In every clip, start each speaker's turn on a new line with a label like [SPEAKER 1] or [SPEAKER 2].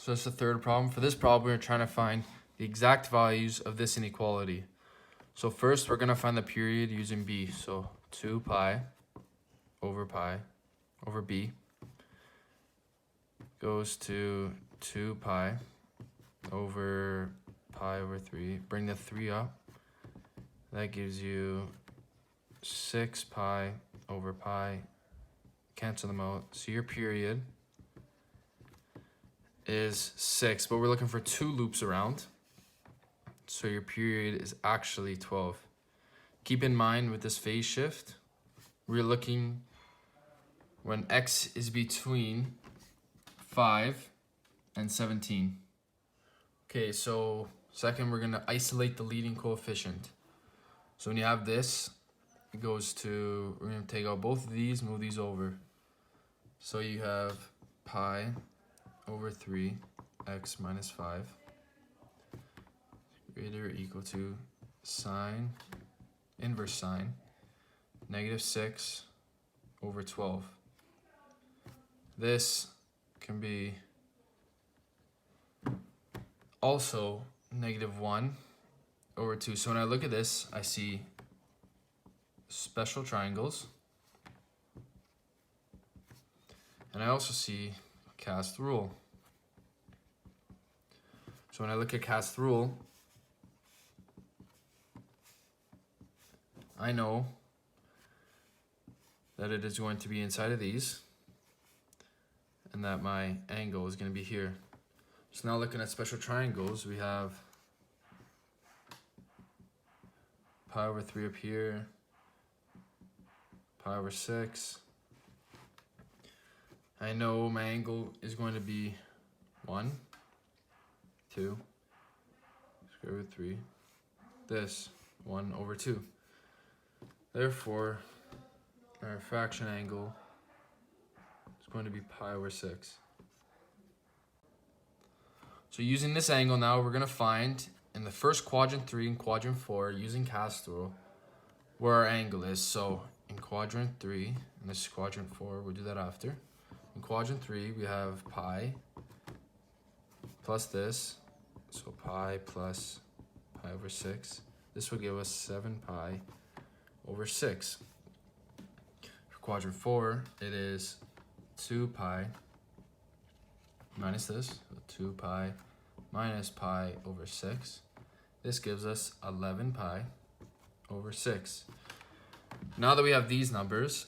[SPEAKER 1] So that's the third problem. For this problem, we're trying to find the exact values of this inequality. So first, we're going to find the period using b. So 2 pi over b goes to 2 pi over 3. Bring the 3 up. That gives you 6 pi over pi. Cancel them out. So your period is 6, but we're looking for 2 loops around. So your period is actually 12. Keep in mind with this phase shift, we're looking when x is between 5 and 17. Okay, so second we're gonna isolate the leading coefficient. So when you have this, it goes to, we're gonna take out both of these, move these over. So you have pi over 3 x minus 5 greater or equal to sine, inverse sine, negative 6 over 12. This can be also negative 1 over 2. So when I look at this, I see special triangles. And I also see cast rule. So when I look at cast rule, I know that it is going to be inside of these and that my angle is going to be here. So now looking at special triangles, we have pi over 3 up here, pi over 6. I know my angle is going to be 1, 2, square root 3, this, 1 over 2. Therefore, our fraction angle is going to be pi over 6. So using this angle now, we're going to find in the first quadrant 3 and quadrant 4, using cast rule, where our angle is. So in quadrant 3, and this is quadrant 4, we'll do that after. In quadrant 3, we have pi plus this, so pi plus pi over 6. This will give us 7 pi over 6. For quadrant 4, it is 2 pi minus this, so 2 pi minus pi over 6. This gives us 11 pi over 6. Now that we have these numbers,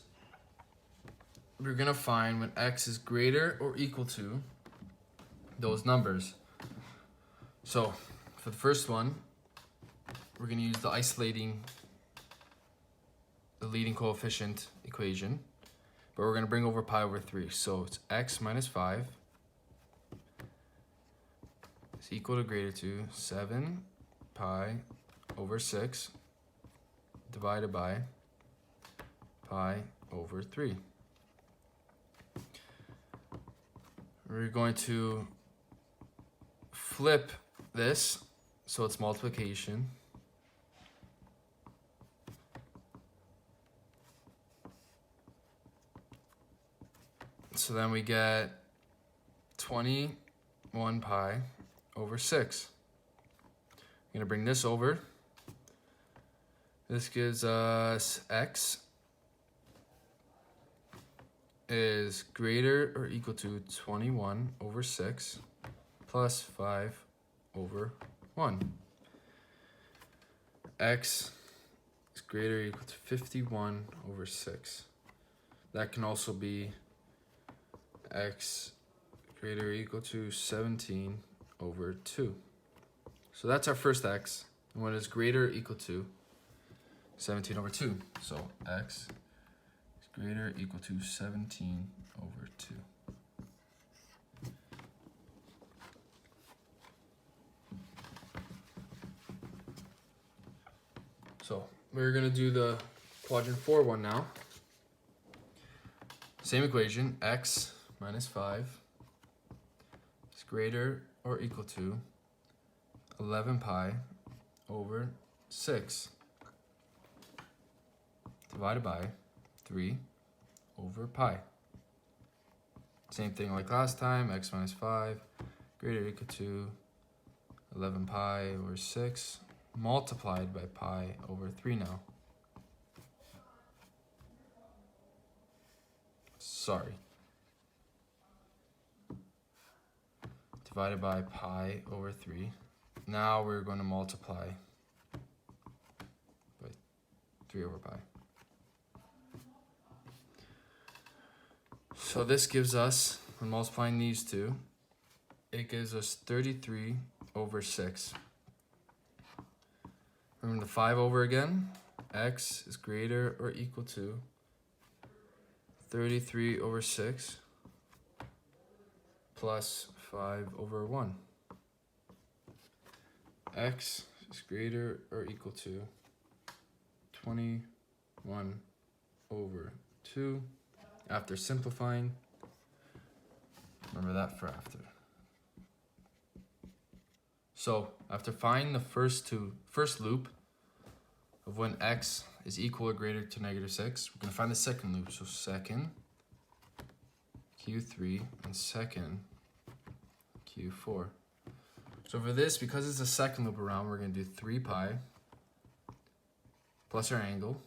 [SPEAKER 1] we're going to find when x is greater or equal to those numbers. So for the first one, we're going to use the leading coefficient equation, but we're going to bring over pi over 3. So it's x minus 5 is equal to greater to 7 pi over 6 divided by pi over 3. We're going to flip this so it's multiplication. So then we get 21 pi over 6. I'm going to bring this over. This gives us x is greater or equal to 21 over 6 plus 5 over 1. X is greater or equal to 51 over 6. That can also be x greater or equal to 17 over 2. So that's our first x, and when it's greater or equal to 17 over 2. So x is greater or equal to 17 over 2. So we're going to do the quadrant 4 one now. Same equation, x minus 5 is greater or equal to 11 pi over 6 divided by 3 over pi. Same thing like last time, x minus 5 greater or equal to 11 pi over 6 multiplied by pi over 3 now. Sorry. Divided by pi over 3. Now we're going to multiply by 3 over pi. So this gives us, when multiplying these two, it gives us 33 over 6. Remember the 5 over again. X is greater or equal to 33 over 6 plus 5 over 1. X is greater or equal to 21 over 2. After simplifying, remember that for after. So after finding the first loop of when x is equal or greater to -6, we're going to find the second loop. So second Q3 and second Q4. So for this, because it's the second loop around, we're going to do 3 pi plus our angle,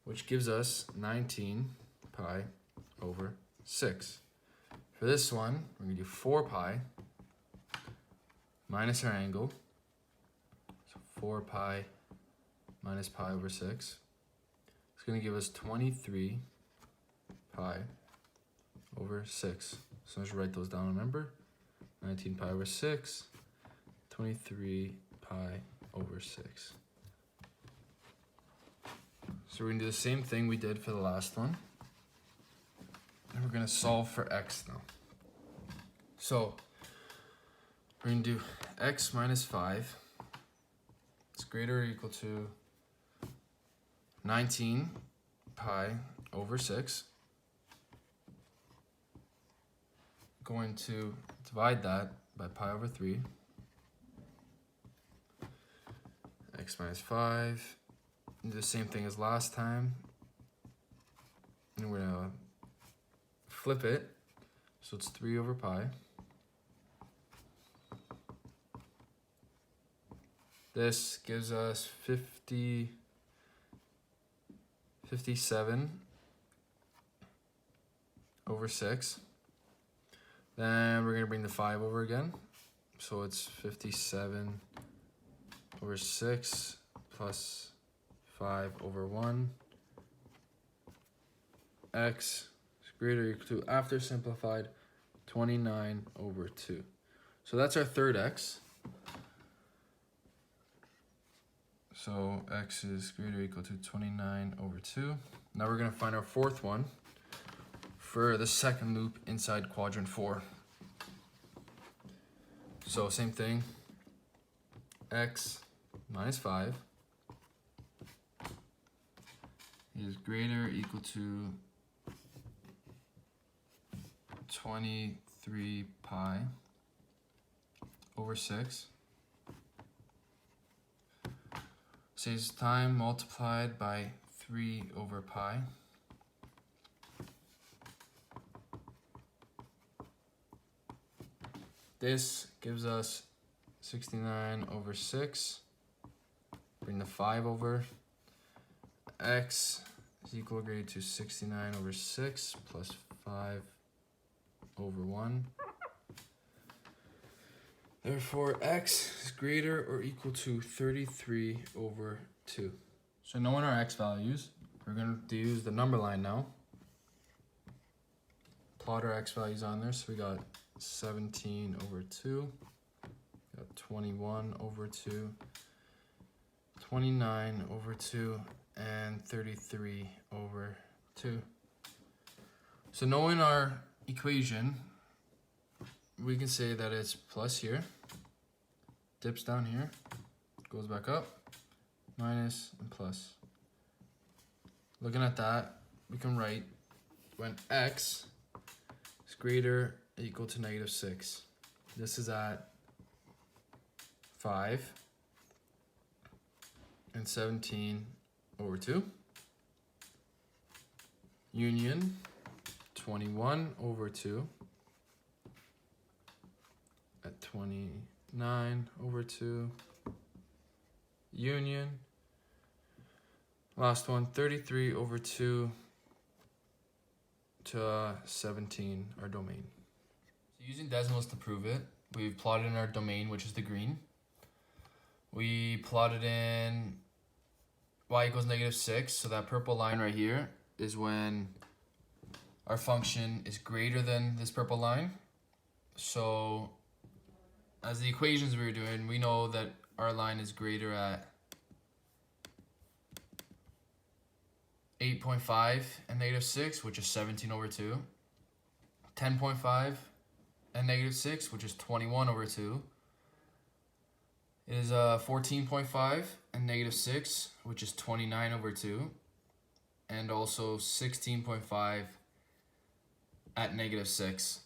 [SPEAKER 1] which gives us 19 pi over 6. For this one, we're going to do 4 pi minus our angle. So 4 pi minus pi over 6. It's going to give us 23 pi over 6. So let's write those down, remember? 19 pi over 6, 23 pi over 6. So we're going to do the same thing we did for the last one. And we're going to solve for x now. So we're going to do x minus 5. It's greater or equal to 19 pi over 6. Going to divide that by pi over 3. X minus 5. Do the same thing as last time. And we're going to flip it. So it's 3 over pi. This gives us 57 over 6. Then we're going to bring the 5 over again. So it's 57 over 6 plus 5 over 1. X is greater or equal to, after simplified, 29 over 2. So that's our third x. So x is greater or equal to 29 over 2. Now we're going to find our fourth one for the second loop inside quadrant 4. So same thing, x minus 5 is greater or equal to 23 pi over 6. Saves time multiplied by 3 over pi. This gives us 69 over 6. Bring the 5 over. X is equal or greater to 69 over 6 plus 5 over 1. Therefore, x is greater or equal to 33 over 2. So knowing our x values, we're going to use the number line now. Plot our x values on there. So we got 17 over 2, got 21 over 2, 29 over 2, and 33 over 2. So knowing our equation, we can say that it's plus here, dips down here, goes back up, minus and plus. Looking at that, we can write when x is greater or equal to -6. This is at 5 and 17 over 2. Union 21 over 2 29 over 2. Union. Last one, 33 over 2 to 17, our domain. So using decimals to prove it, we've plotted in our domain, which is the green. We plotted in y equals -6, so that purple line right here is when our function is greater than this purple line. So as the equations we were doing, we know that our line is greater at 8.5 and -6, which is 17 over 2. 10.5 and -6, which is 21 over 2. It is 14.5 and -6, which is 29 over 2. And also 16.5 at -6.